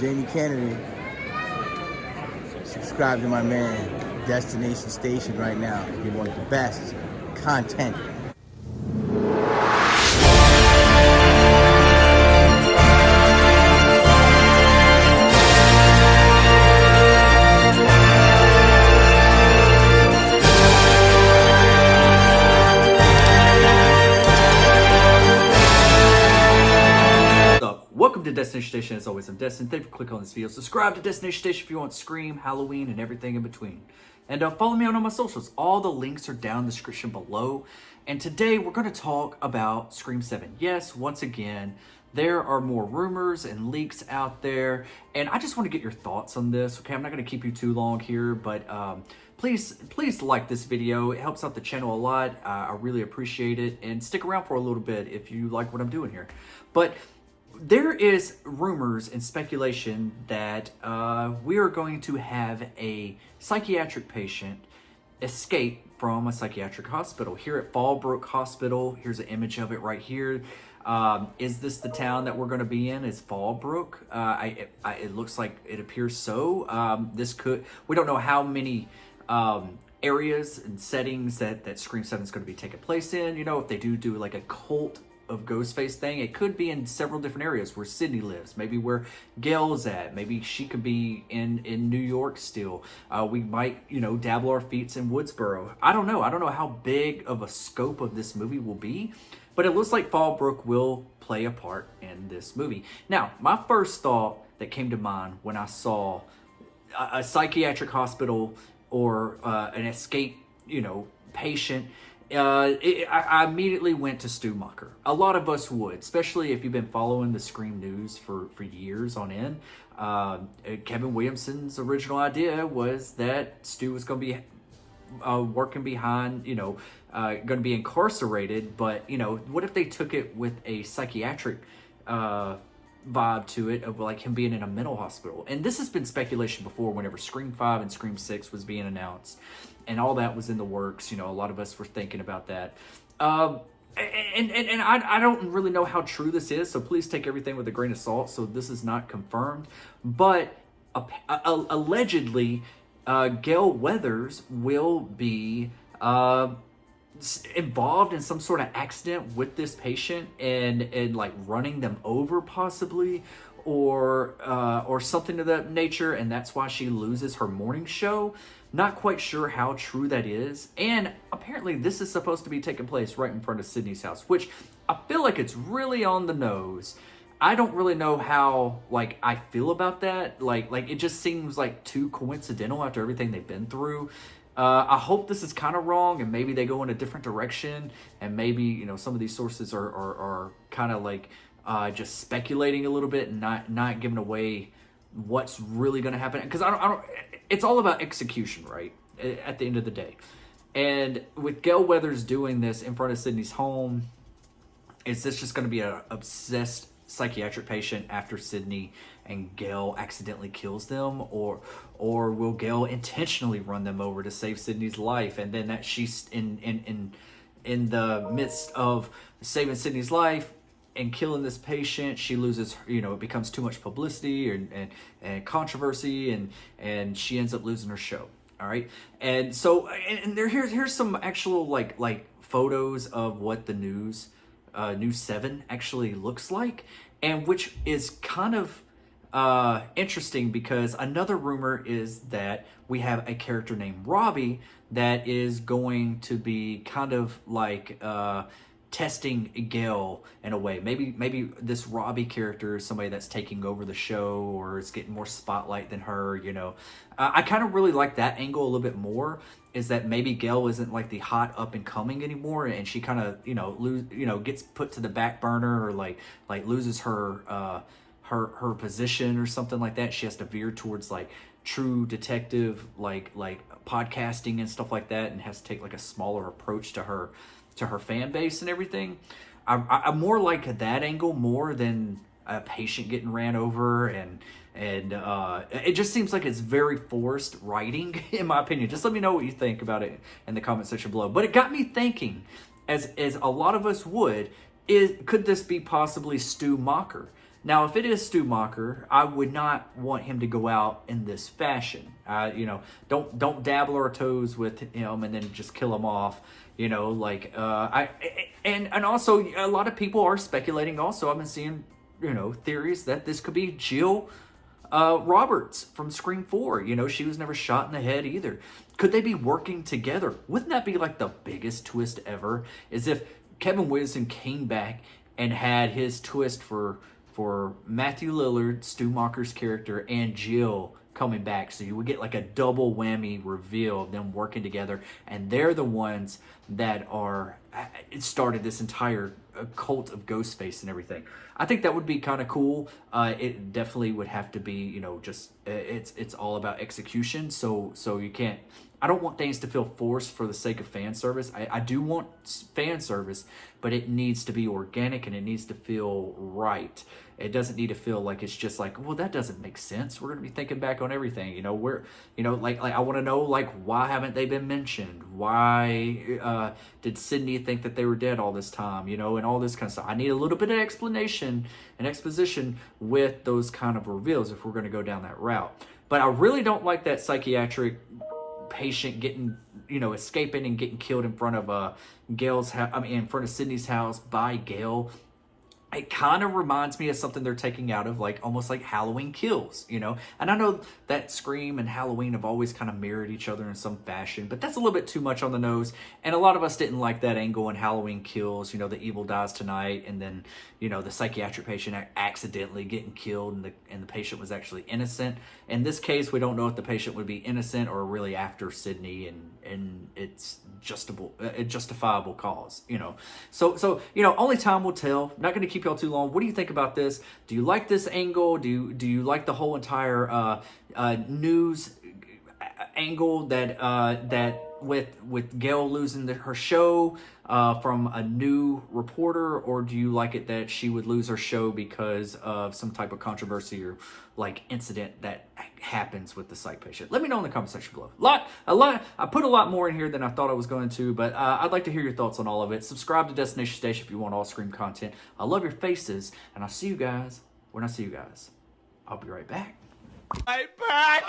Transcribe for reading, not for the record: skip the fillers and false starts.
Jamie Kennedy. Subscribe to my man, Destination Station right now if you want the best content. Welcome to Destination Station. As always, I'm Destin. Thank you for clicking on this video. Subscribe to Destination Station if you want Scream, Halloween, and everything in between. And follow me on all my socials. All the links are down in the description below. And today we're going to talk about Scream 7. Yes, once again, there are more rumors and leaks out there. And I just want to get your thoughts on this. Okay, I'm not going to keep you too long here, but please like this video. It helps out the channel a lot. I really appreciate it. And stick around for a little bit if you like what I'm doing here. But there is rumors and speculation that we are going to have a psychiatric patient escape from a psychiatric hospital here at Fallbrook Hospital. Here's an image of it right here. Is this the town that we're going to be in? Is Fallbrook? It looks like it appears so. We don't know how many areas and settings that Scream 7 is going to be taking place in. You know, if they do like a cult of Ghostface thing, it could be in several different areas where Sydney lives, maybe where Gail's at, maybe she could be in New York still. We might, dabble our feet in Woodsboro. I don't know how big of a scope of this movie will be, but it looks like Fallbrook will play a part in this movie. Now, my first thought that came to mind when I saw a psychiatric hospital or an escape, patient, I immediately went to Stu Macher. A lot of us would, especially if you've been following the Scream news for years on end. Kevin Williamson's original idea was that Stu was going to be working behind, going to be incarcerated. But, what if they took it with a psychiatric vibe to it of like him being in a mental hospital? And this has been speculation before whenever Scream 5 and Scream 6 was being announced and all that was in the works. A lot of us were thinking about that. And I don't really know how true this is, so please take everything with a grain of salt. So this is not confirmed, but allegedly Gail Weathers will be involved in some sort of accident with this patient and like running them over possibly, or something of that nature, and that's why she loses her morning show. Not quite sure how true that is. And apparently this is supposed to be taking place right in front of Sydney's house, which I feel like it's really on the nose. I don't really know how I feel about that. Like it just seems like too coincidental after everything they've been through. I hope this is kind of wrong and maybe they go in a different direction, and maybe some of these sources are kind of just speculating a little bit and not giving away what's really going to happen, because I don't it's all about execution, right, at the end of the day. And with Gail Weathers doing this in front of Sydney's home, is this just going to be an obsessed psychiatric patient after Sydney and Gail accidentally kills them, or will Gail intentionally run them over to save Sydney's life, and then that she's in the midst of saving Sydney's life and killing this patient, she loses, it becomes too much publicity and controversy, and she ends up losing her show. All right. And so, and here's some actual like photos of what the News 7 actually looks like, and which is kind of interesting, because another rumor is that we have a character named Robbie that is going to be kind of like testing Gail in a way. Maybe this Robbie character is somebody that's taking over the show or is getting more spotlight than her. I kind of really like that angle a little bit more, is that maybe Gail isn't like the hot up and coming anymore, and she kind of gets put to the back burner, or like loses her her position or something like that. She has to veer towards like true detective like podcasting and stuff like that, and has to take like a smaller approach to her fan base and everything. I'm more like that angle more than a patient getting ran over, and it just seems like it's very forced writing, in my opinion. Just let me know what you think about it in the comment section below. But it got me thinking, as a lot of us would, could this be possibly Stu Macher? Now, if it is Stu Macher, I would not want him to go out in this fashion. Don't dabble our toes with him and then just kill him off. And also a lot of people are speculating. Also, I've been seeing theories that this could be Jill Roberts from Scream 4. She was never shot in the head either. Could they be working together? Wouldn't that be like the biggest twist ever? Is if Kevin Williamson came back and had his twist for Matthew Lillard, Stu Macher's character, and Jill coming back. So you would get like a double whammy reveal of them working together. And they're the ones that started this entire cult of Ghostface and everything. I think that would be kind of cool. It definitely would have to be, it's all about execution. So you can't, I don't want things to feel forced for the sake of fan service. I do want fan service, but it needs to be organic and it needs to feel right. It doesn't need to feel like it's just like, well, that doesn't make sense. We're going to be thinking back on everything. I want to know, why haven't they been mentioned? Why did Sydney think that they were dead all this time? And all this kind of stuff. I need a little bit of explanation and exposition with those kind of reveals if we're going to go down that route. But I really don't like that psychiatric patient getting, escaping and getting killed in front of in front of Sydney's house by Gail. It kind of reminds me of something they're taking out of almost like Halloween Kills, And I know that Scream and Halloween have always kind of mirrored each other in some fashion, but that's a little bit too much on the nose. And a lot of us didn't like that angle in Halloween Kills, the evil dies tonight, and then, the psychiatric patient accidentally getting killed and the patient was actually innocent. In this case, we don't know if the patient would be innocent or really after Sydney and it's a justifiable cause, So only time will tell. Not going to keep y'all too long. What do you think about this? Do you like this angle? Do you like the whole entire news angle that with Gail losing her show from a new reporter, or do you like it that she would lose her show because of some type of controversy or incident that happens with the psych patient? Let me know in the comment section below. I put a lot more in here than I thought I was going to, but I'd like to hear your thoughts on all of it. Subscribe to Destination Station if you want all Scream content. I love your faces, and I'll see you guys when I see you guys. I'll be right back. Right back!